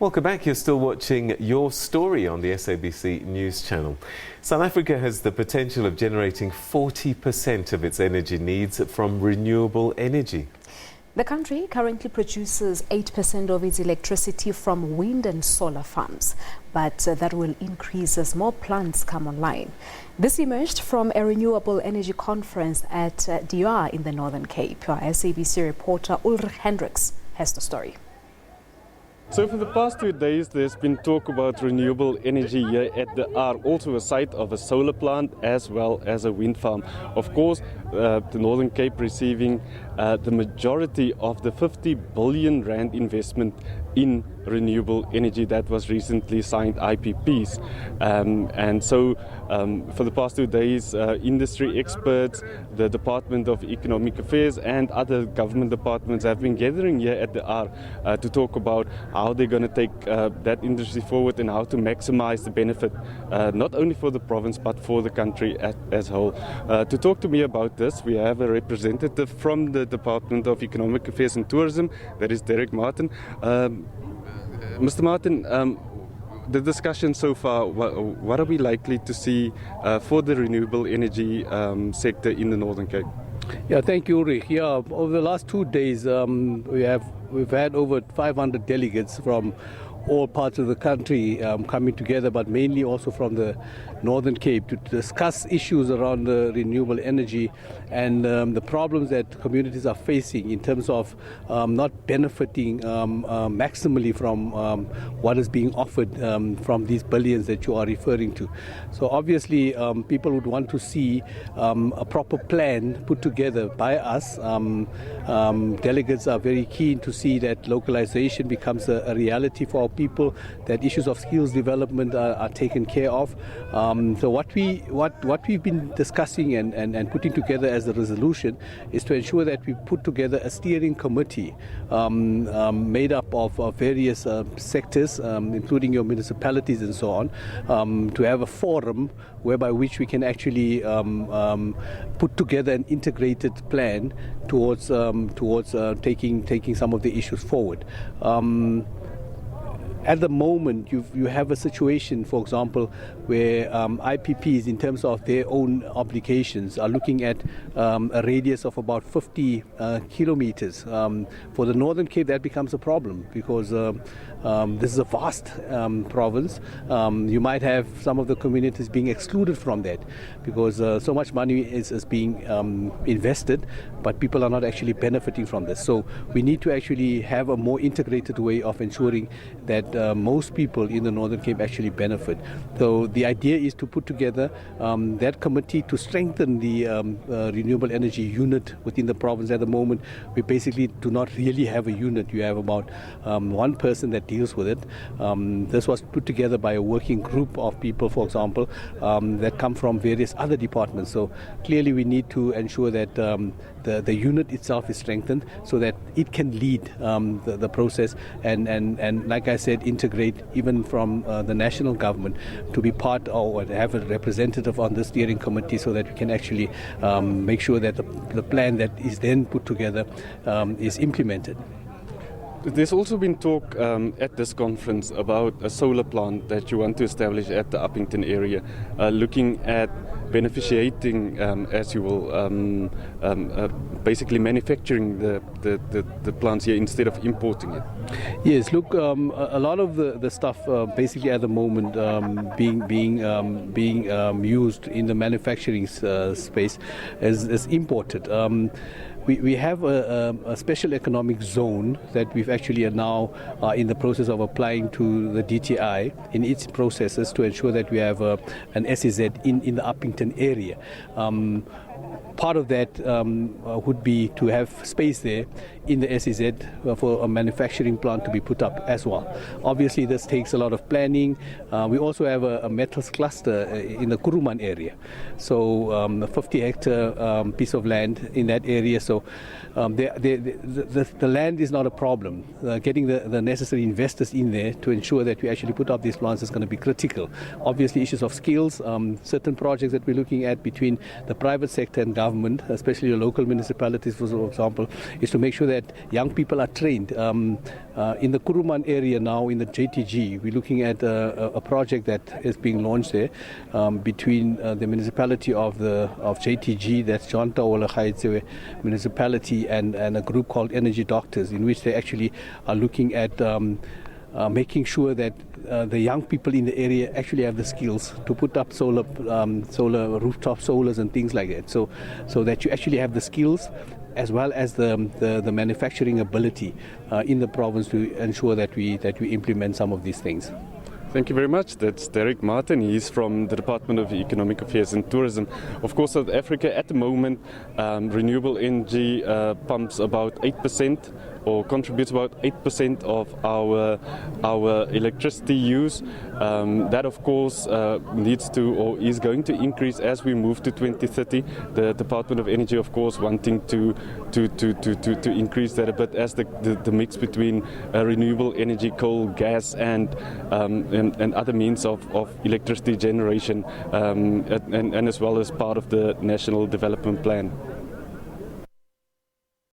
Welcome back. You're still watching Your Story on the SABC News Channel. South Africa has the potential of generating 40% of its energy needs from renewable energy. The country currently produces 8% of its electricity from wind and solar farms, but that will increase as more plants come online. This emerged from a renewable energy conference at DR in the Northern Cape. Our SABC reporter Ulrich Hendricks has the story. So for the past 2 days, there's been talk about renewable energy here at the R, also a site of a solar plant as well as a wind farm. Of course, the Northern Cape receiving the majority of the 50 billion rand investment in renewable energy that was recently signed IPPs. And so for the past 2 days, industry experts, the Department of Economic Affairs and other government departments have been gathering here at the R to talk about how they're going to take that industry forward and how to maximize the benefit, not only for the province but for the country as a whole. To talk to me about this, we have a representative from the Department of Economic Affairs and Tourism, that is Derek Martin. Mr. Martin, the discussion so far, what are we likely to see for the renewable energy sector in the Northern Cape? Yeah, thank you, Ulrich. Yeah, over the last 2 days, we've had over 500 delegates from all parts of the country coming together, but mainly also from the Northern Cape to discuss issues around renewable energy and the problems that communities are facing in terms of not benefiting maximally from what is being offered from these billions that you are referring to. So obviously people would want to see a proper plan put together by us. Delegates are very keen to see that localization becomes a reality for our people, that issues of skills development are taken care of. So what we've been discussing and putting together as a resolution is to ensure that we put together a steering committee made up of various sectors, including your municipalities and so on, to have a forum whereby which we can actually put together an integrated plan towards taking some of the issues forward. At the moment, you have a situation, for example, where IPPs, in terms of their own obligations, are looking at a radius of about 50 kilometers. For the Northern Cape, that becomes a problem because this is a vast province. You might have some of the communities being excluded from that because so much money is being invested, but people are not actually benefiting from this. So we need to actually have a more integrated way of ensuring that most people in the Northern Cape actually benefit. So the idea is to put together that committee to strengthen the renewable energy unit within the province. At the moment, we basically do not really have a unit. You have about one person that deals with it. This was put together by a working group of people, for example, that come from various other departments. So clearly we need to ensure that the unit itself is strengthened so that it can lead the process and like I said, integrate even from the national government to be part or have a representative on the steering committee so that we can actually make sure that the plan that is then put together is implemented. There's also been talk at this conference about a solar plant that you want to establish at the Uppington area, looking at beneficiating, as you will, basically manufacturing the plants here instead of importing it. Yes, look, a lot of the stuff basically at the moment being used in the manufacturing space is imported. We have a special economic zone that we've actually are now in the process of applying to the DTI in its processes to ensure that we have an SEZ in the Uppington area. Part of that would be to have space there in the SEZ for a manufacturing plant to be put up as well. Obviously, this takes a lot of planning. We also have a metals cluster in the Kuruman area. So a 50-hectare piece of land in that area. So the land is not a problem. Getting the necessary investors in there to ensure that we actually put up these plants is going to be critical. Obviously, issues of skills, certain projects that we're looking at between the private sector and Southern government, especially the local municipalities, for example, is to make sure that young people are trained. In the Kuruman area now, in the JTG, we're looking at a project that is being launched there between the municipality of JTG, that's John Taola municipality, and a group called Energy Doctors, in which they actually are looking at making sure that the young people in the area actually have the skills to put up solar rooftop solars and things like that. So that you actually have the skills as well as the manufacturing ability in the province to ensure that we implement some of these things. Thank you very much. That's Derek Martin. He's from the Department of Economic Affairs and Tourism. Of course, South Africa at the moment, renewable energy pumps about 8% or contributes about 8% of our electricity use. That, of course, needs to or is going to increase as we move to 2030. The Department of Energy, of course, wanting to increase that a bit as the mix between renewable energy, coal, gas, and other means of electricity generation, and as well as part of the National Development Plan.